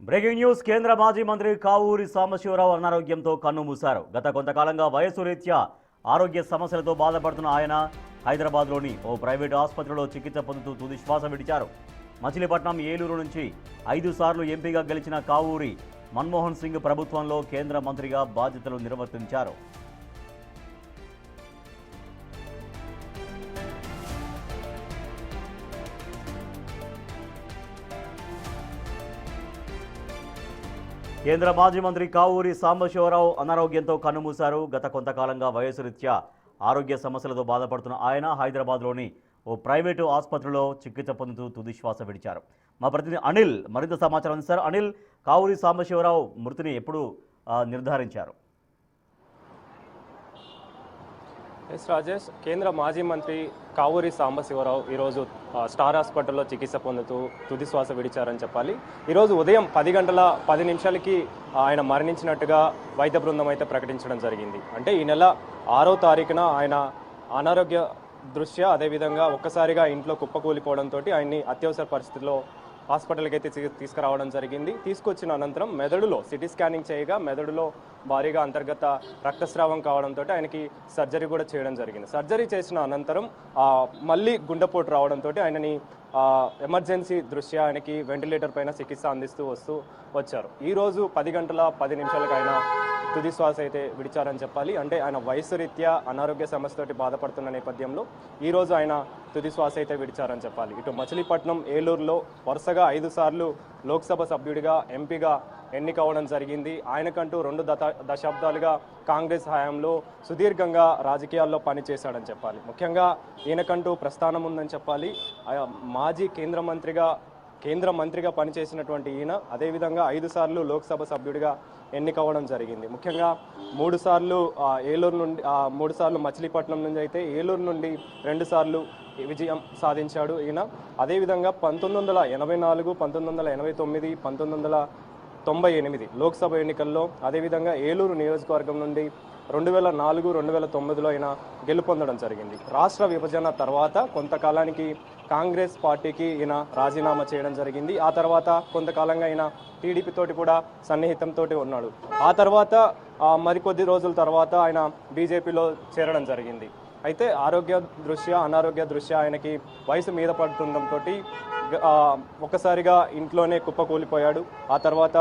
Breaking news కేంద్ర మాజీ మంత్రి కావూరి సాంబశివరావు అనారోగ్యంతో కన్నుమూశారు. గత కొంతకాలంగా వయసు రీత్యా ఆరోగ్య సమస్యలతో బాధపడుతున్న ఆయన హైదరాబాద్లోని ఓ ప్రైవేటు ఆసుపత్రిలో చికిత్స పొందుతూ తుది శ్వాస విడిచారు. మచిలీపట్నం, ఏలూరు నుంచి 5 సార్లు ఎంపీగా గెలిచిన కావూరి మన్మోహన్ సింగ్ ప్రభుత్వంలో కేంద్ర మంత్రిగా బాధ్యతలు నిర్వర్తించారు. కేంద్ర మాజీ మంత్రి కావూరి సాంబశివరావు అనారోగ్యంతో కన్నుమూశారు. గత కొంతకాలంగా వయసు రీత్యా ఆరోగ్య సమస్యలతో బాధపడుతున్న ఆయన హైదరాబాద్లోని ఓ ప్రైవేటు ఆసుపత్రిలో చికిత్స పొందుతూ తుది శ్వాస విడిచారు. మా ప్రతినిధి అనిల్ మరింత సమాచారం అందిస్తారు. అనిల్, కావూరి సాంబశివరావు మృతిని ఎప్పుడు నిర్ధారించారు? ఎస్ రాజేష్, కేంద్ర మాజీ మంత్రి కావూరి సాంబశివరావు ఈరోజు స్టార్ హాస్పిటల్లో చికిత్స పొందుతూ తుది శ్వాస విడిచారని చెప్పాలి. ఈరోజు ఉదయం 10 గంటల 10 నిమిషాలకి ఆయన మరణించినట్టుగా వైద్య బృందం అయితే ప్రకటించడం జరిగింది. అంటే ఈ నెల 6వ తారీఖున ఆయన అనారోగ్య దృష్ట్యా అదేవిధంగా ఒక్కసారిగా ఇంట్లో కుప్పకూలిపోవడంతో ఆయన్ని అత్యవసర పరిస్థితిలో హాస్పిటల్కి అయితే తీసుకురావడం జరిగింది. తీసుకొచ్చిన అనంతరం మెదడులో సిటీ స్కానింగ్ చేయగా మెదడులో భారీగా అంతర్గత రక్తస్రావం కావడంతో ఆయనకి సర్జరీ కూడా చేయడం జరిగింది. సర్జరీ చేసిన అనంతరం మళ్ళీ గుండెపోటు రావడంతో ఆయనని ఎమర్జెన్సీ దృష్ట్యా ఆయనకి వెంటిలేటర్ పైన చికిత్స అందిస్తూ వచ్చారు. ఈరోజు 10 గంటల 10 నిమిషాలకు ఆయన తుది శ్వాస అయితే విడిచారని చెప్పాలి. అంటే ఆయన వయసు రీత్యా అనారోగ్య సమస్యతోటి బాధపడుతున్న నేపథ్యంలో ఈరోజు ఆయన తుది శ్వాస అయితే విడిచారని చెప్పాలి. ఇటు మచిలీపట్నం, ఏలూరులో వరుసగా 5 సార్లు లోక్సభ సభ్యుడిగా ఎంపీగా ఎన్నికవడం జరిగింది. ఆయనకంటూ 2 దశాబ్దాలుగా కాంగ్రెస్ హయాంలో సుదీర్ఘంగా రాజకీయాల్లో పనిచేశాడని చెప్పాలి. ముఖ్యంగా ఈయనకంటూ ప్రస్థానం ఉందని చెప్పాలి. మాజీ కేంద్ర మంత్రిగా పనిచేసినటువంటి ఈయన అదేవిధంగా 5 సార్లు లోక్సభ సభ్యుడిగా ఎన్నికవడం జరిగింది. ముఖ్యంగా 3 సార్లు ఏలూరు నుండి 3 సార్లు మచిలీపట్నం నుంచి అయితే ఏలూరు నుండి 2 సార్లు విజయం సాధించాడు ఈయన. అదేవిధంగా 1984, 1989, 1998 లోక్సభ ఎన్నికల్లో అదేవిధంగా ఏలూరు నియోజకవర్గం నుండి 2004, 2009లో ఆయన గెలుపొందడం జరిగింది. రాష్ట్ర విభజన తర్వాత కొంతకాలానికి కాంగ్రెస్ పార్టీకి ఈయన రాజీనామా చేయడం జరిగింది. ఆ తర్వాత కొంతకాలంగా ఆయన టీడీపీ తోటి కూడా సన్నిహితంతో ఉన్నాడు. ఆ తర్వాత మరికొద్ది రోజుల తర్వాత ఆయన బీజేపీలో చేరడం జరిగింది. అయితే అనారోగ్య దృష్ట్యా ఆయనకి వయసు మీద పడుతుండటంతో ఒక్కసారిగా ఇంట్లోనే కుప్పకూలిపోయాడు. ఆ తర్వాత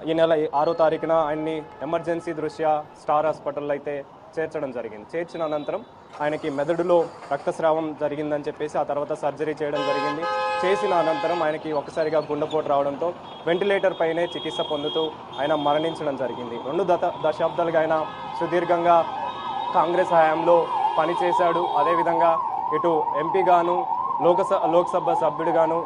ఈ నెల 6వ తారీఖున ఆయన్ని ఎమర్జెన్సీ దృష్ట్యా స్టార్ హాస్పిటల్లో అయితే చేర్చడం జరిగింది. చేర్చిన అనంతరం ఆయనకి మెదడులో రక్తస్రావం జరిగిందని చెప్పేసి ఆ తర్వాత సర్జరీ చేయడం జరిగింది. చేసిన అనంతరం ఆయనకి ఒకసారిగా గుండెపోటు రావడంతో వెంటిలేటర్ పైనే చికిత్స పొందుతూ ఆయన మరణించడం జరిగింది. 2 దశాబ్దాలుగా ఆయన సుదీర్ఘంగా కాంగ్రెస్ హయాంలో పనిచేశాడు. అదేవిధంగా ఇటు ఎంపీగాను, లోక్సభ సభ్యుడిగాను,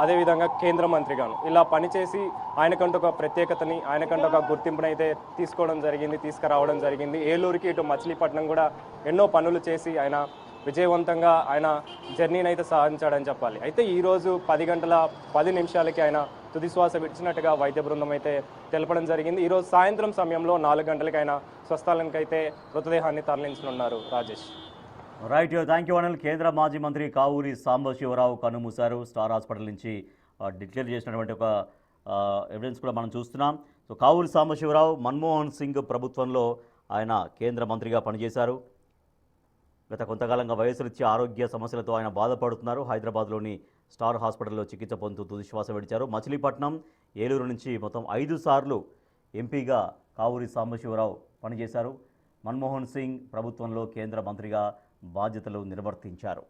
అదేవిధంగా కేంద్ర మంత్రిగాను ఇలా పనిచేసి ఆయనకంటూ ఒక ప్రత్యేకతని, ఆయనకంటూ ఒక గుర్తింపునైతే తీసుకురావడం జరిగింది. ఏలూరుకి ఇటు మచిలీపట్నం కూడా ఎన్నో పనులు చేసి ఆయన విజయవంతంగా ఆయన జర్నీని అయితే సాధించాడని చెప్పాలి. అయితే ఈరోజు 10 గంటల 10 నిమిషాలకి ఆయన తుది శ్వాస విడిచినట్టుగా వైద్య బృందం అయితే తెలపడం జరిగింది. ఈరోజు సాయంత్రం సమయంలో 4 గంటలకి ఆయన స్వస్థలానికి అయితే మృతదేహాన్ని తరలించనున్నారు. Rajesh. Right, thank you Anil. కేంద్ర మాజీ మంత్రి కావూరి సాంబశివరావు కన్నుమూశారు. స్టార్ హాస్పిటల్ నుంచి డిక్లేర్ చేసినటువంటి ఒక ఎవిడెన్స్ కూడా మనం చూస్తున్నాం. సో కావూరి సాంబశివరావు మన్మోహన్ సింగ్ ప్రభుత్వంలో ఆయన కేంద్ర మంత్రిగా పనిచేశారు. గత కొంతకాలంగా వయసు రీత్యా ఆరోగ్య సమస్యలతో ఆయన బాధపడుతున్నారు. హైదరాబాద్లోని స్టార్ హాస్పిటల్లో చికిత్స పొందుతూ తుది శ్వాస విడిచారు. మచిలీపట్నం, ఏలూరు నుంచి మొత్తం 5 సార్లు ఎంపీగా కావూరి సాంబశివరావు పనిచేశారు. మన్మోహన్ సింగ్ ప్రభుత్వంలో కేంద్ర మంత్రిగా బాధ్యతలు నిర్వర్తించారు.